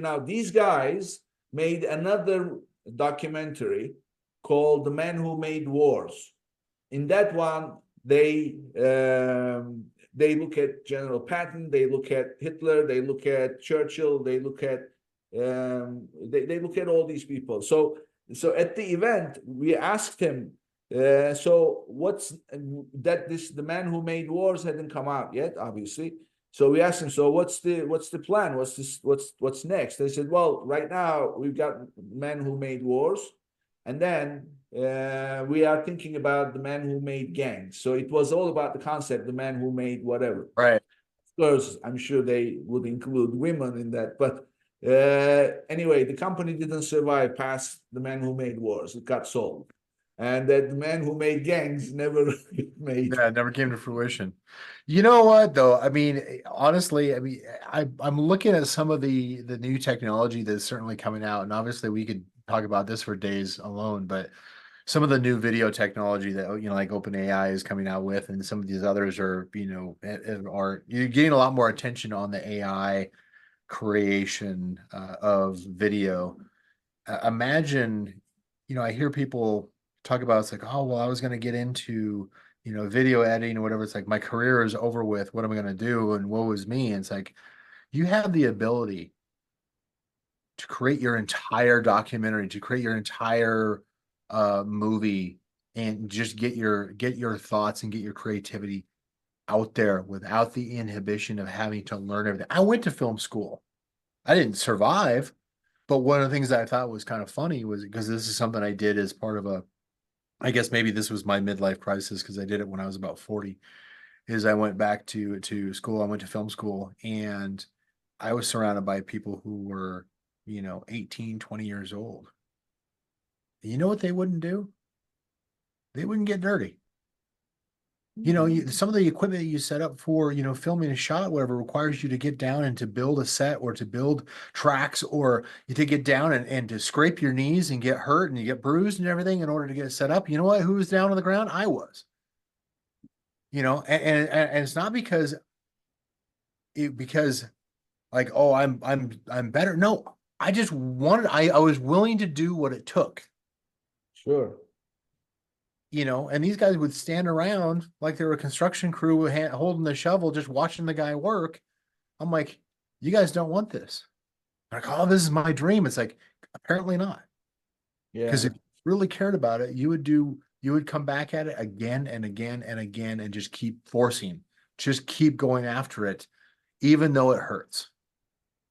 Now, these guys made another documentary called The Man Who Made Wars. In that one, they look at General Patton, they look at Hitler, they look at Churchill, they look at they look at all these people. So at the event, we asked him, so what's that? The Man Who Made Wars hadn't come out yet, obviously. So we asked him, so what's the plan? What's next? They said, well, right now we've got Men Who Made Wars, and then we are thinking about the Man Who Made Gangs. So it was all about the concept, the Man Who Made whatever. Right. Of course, I'm sure they would include women in that, but anyway, the company didn't survive past the Man Who Made Wars. It got sold. And that the Man Who Made Gangs never made. Yeah, it never came to fruition. You know what, though? I mean, honestly, I mean, I'm looking at some of the new technology that's certainly coming out, and obviously we could talk about this for days alone, but some of the new video technology that, like OpenAI is coming out with, and some of these others are, you're getting a lot more attention on the AI creation of video. Imagine, I hear people talk about, it's like, oh, well, I was going to get into, video editing or whatever. It's like, my career is over with. What am I going to do? And woe is me. And it's like, you have the ability to create your entire documentary, to create your entire movie, and just get your thoughts and get your creativity out there without the inhibition of having to learn everything. I went to film school. I didn't survive, but one of the things that I thought was kind of funny was, because this is something I did as part of I guess maybe this was my midlife crisis, because I did it when I was about 40, is I went back to school. I went to film school, and I was surrounded by people who were, 18, 20 years old. You know what they wouldn't do? They wouldn't get dirty. Some of the equipment you set up for, filming a shot, whatever, requires you to get down and to build a set, or to build tracks, or you to get down and to scrape your knees and get hurt and you get bruised and everything in order to get it set up. You know what? Who was down on the ground? I was. And it's not because like, oh, I'm better. No, I just wanted. I was willing to do what it took. Sure. And these guys would stand around like they were a construction crew holding the shovel, just watching the guy work. I'm like, you guys don't want this. They're like, oh, this is my dream. It's like, apparently not. Yeah. Because if you really cared about it, you would come back at it again and again and again, and just keep forcing, just keep going after it, even though it hurts.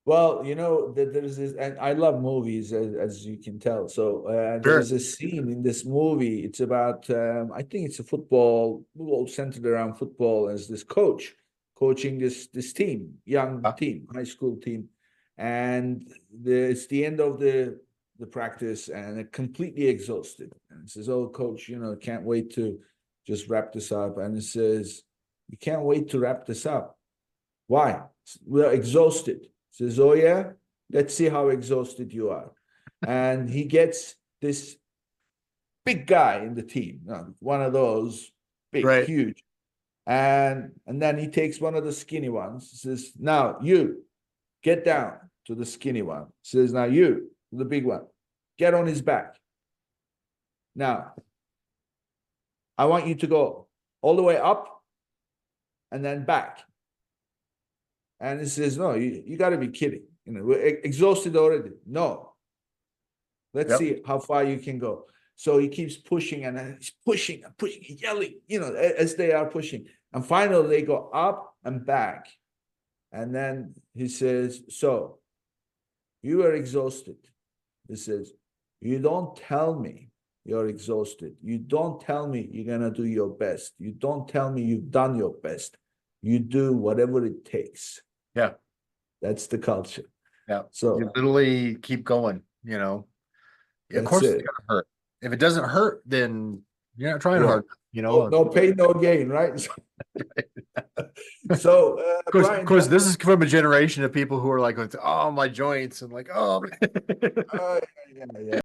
Well, there's this, and I love movies, as you can tell. So there's a scene in this movie. It's about, I think it's a football centered around football, as this coach coaching this team, young team, high school team, and it's the end of the practice, and they're completely exhausted. And it says, "Oh, coach, can't wait to just wrap this up." And it says, "You can't wait to wrap this up. Why? We're exhausted." Says, "Oh yeah, let's see how exhausted you are." And he gets this big guy in the team, one of those big, right, huge, and then he takes one of the skinny ones. Says, "Now you get down to the skinny one." Says, "Now you, the big one, get on his back. Now I want you to go all the way up and then back." And he says, "No, you got to be kidding. We're exhausted already. No. Let's see how far you can go." So he keeps pushing, and he's pushing and pushing, yelling, as they are pushing. And finally they go up and back. And then he says, "So you are exhausted." He says, "You don't tell me you're exhausted. You don't tell me you're going to do your best. You don't tell me you've done your best. You do whatever it takes." Yeah. That's the culture. Yeah. So you literally keep going, Of course it's gonna hurt. If it doesn't hurt, then you're not trying hard, No pain, no gain, right? So of course, this is from a generation of people who are like, oh, my joints, and like, oh. Yeah.